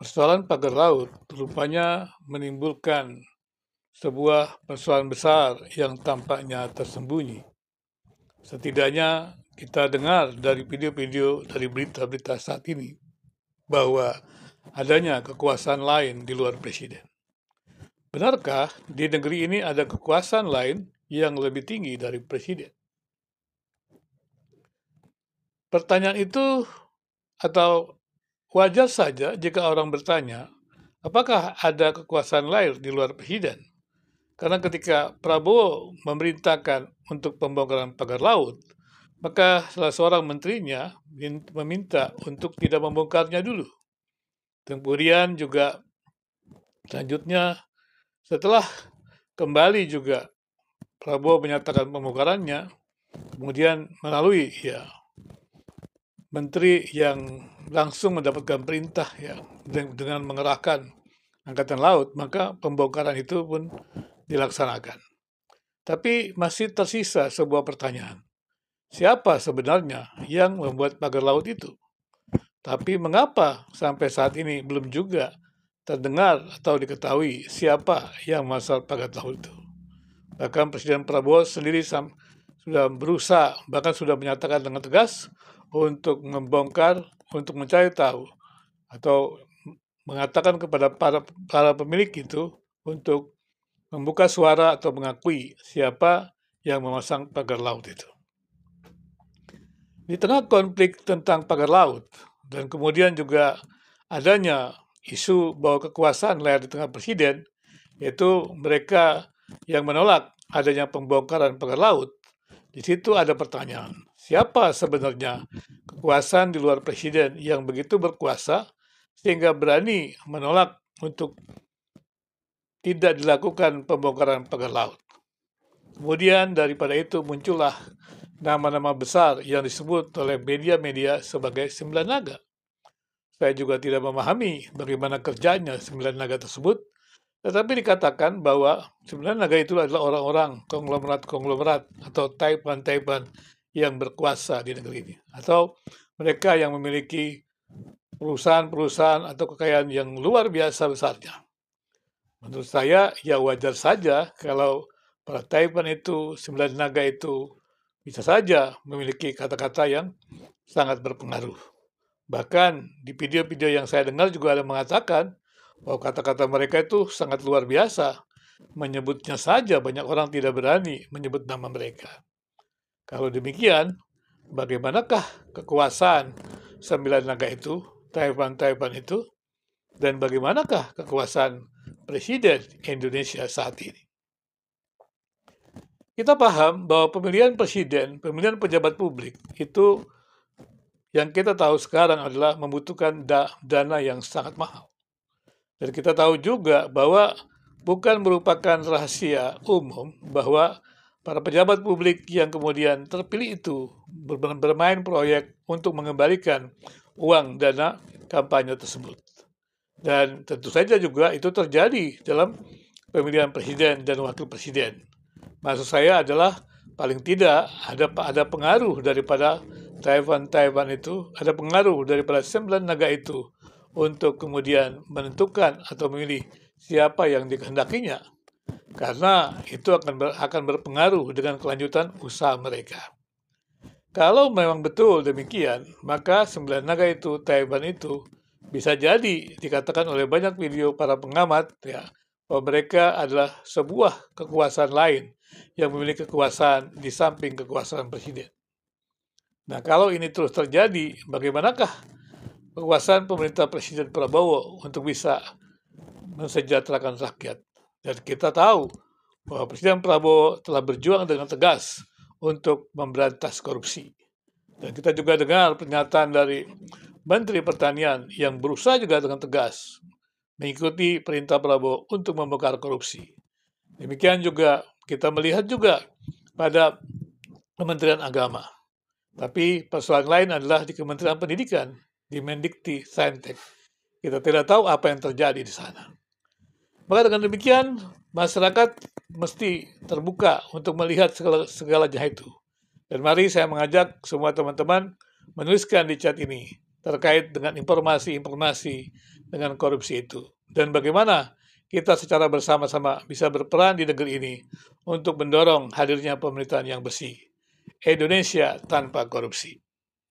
Persoalan pagar laut rupanya menimbulkan sebuah persoalan besar yang tampaknya tersembunyi. Setidaknya kita dengar dari video-video dari berita-berita saat ini bahwa adanya kekuasaan lain di luar presiden. Benarkah di negeri ini ada kekuasaan lain yang lebih tinggi dari presiden? Pertanyaan itu atau wajar saja jika orang bertanya, apakah ada kekuasaan lain di luar presiden? Karena ketika Prabowo memerintahkan untuk pembongkaran pagar laut, maka salah seorang menterinya meminta untuk tidak membongkarnya dulu. Kemudian juga selanjutnya setelah kembali juga Prabowo menyatakan pembongkarannya, kemudian melalui menteri yang langsung mendapatkan perintah dengan mengerahkan angkatan laut, maka pembongkaran itu pun dilaksanakan. Tapi masih tersisa sebuah pertanyaan. Siapa sebenarnya yang membuat pagar laut itu? Tapi mengapa sampai saat ini belum juga terdengar atau diketahui siapa yang memasang pagar laut itu? Bahkan Presiden Prabowo sendiri sudah berusaha, bahkan sudah menyatakan dengan tegas untuk membongkar, untuk mencari tahu, atau mengatakan kepada para pemilik itu untuk membuka suara atau mengakui siapa yang memasang pagar laut itu. Di tengah konflik tentang pagar laut dan kemudian juga adanya isu bahwa kekuasaan lain di tengah presiden, yaitu mereka yang menolak adanya pembongkaran pagar laut, di situ ada pertanyaan, siapa sebenarnya kekuasaan di luar presiden yang begitu berkuasa sehingga berani menolak untuk tidak dilakukan pembongkaran pagar laut. Kemudian daripada itu muncullah nama-nama besar yang disebut oleh media-media sebagai sembilan naga. Saya juga tidak memahami bagaimana kerjanya sembilan naga tersebut, tetapi dikatakan bahwa sembilan naga itu adalah orang-orang konglomerat-konglomerat atau taipan-taipan yang berkuasa di negeri ini. Atau mereka yang memiliki perusahaan-perusahaan atau kekayaan yang luar biasa besarnya. Menurut saya, ya wajar saja kalau para taipan itu, sembilan naga itu, bisa saja memiliki kata-kata yang sangat berpengaruh. Bahkan di video-video yang saya dengar juga ada mengatakan bahwa kata-kata mereka itu sangat luar biasa. Menyebutnya saja banyak orang tidak berani menyebut nama mereka. Kalau demikian, bagaimanakah kekuasaan sembilan naga itu, taipan-taipan itu, dan bagaimanakah kekuasaan Presiden Indonesia saat ini? Kita paham bahwa pemilihan presiden, pemilihan pejabat publik itu yang kita tahu sekarang adalah membutuhkan dana yang sangat mahal. Dan kita tahu juga bahwa bukan merupakan rahasia umum bahwa para pejabat publik yang kemudian terpilih itu bermain proyek untuk mengembalikan uang dana kampanye tersebut. Dan tentu saja juga itu terjadi dalam pemilihan presiden dan wakil presiden. Maksud saya adalah paling tidak ada pengaruh daripada Taiwan itu, ada pengaruh daripada sembilan naga itu untuk kemudian menentukan atau memilih siapa yang dikehendakinya. Karena itu akan berpengaruh dengan kelanjutan usaha mereka. Kalau memang betul demikian, maka sembilan naga itu, Taiwan itu, bisa jadi dikatakan oleh banyak video para pengamat bahwa mereka adalah sebuah kekuasaan lain yang memiliki kekuasaan di samping kekuasaan presiden. Nah, kalau ini terus terjadi, bagaimanakah kekuasaan pemerintah Presiden Prabowo untuk bisa mensejahterakan rakyat? Dan kita tahu bahwa Presiden Prabowo telah berjuang dengan tegas untuk memberantas korupsi. Dan kita juga dengar pernyataan dari Menteri Pertanian yang berusaha juga dengan tegas mengikuti perintah Prabowo untuk membongkar korupsi. Demikian juga kita melihat juga pada Kementerian Agama. Tapi persoalan lain adalah di Kementerian Pendidikan, di Mendikti Saintek. Kita tidak tahu apa yang terjadi di sana. Maka dengan demikian, masyarakat mesti terbuka untuk melihat segalanya itu. Dan mari saya mengajak semua teman-teman menuliskan di chat ini, terkait dengan informasi-informasi dengan korupsi itu. Dan bagaimana kita secara bersama-sama bisa berperan di negeri ini untuk mendorong hadirnya pemerintahan yang bersih. Indonesia tanpa korupsi.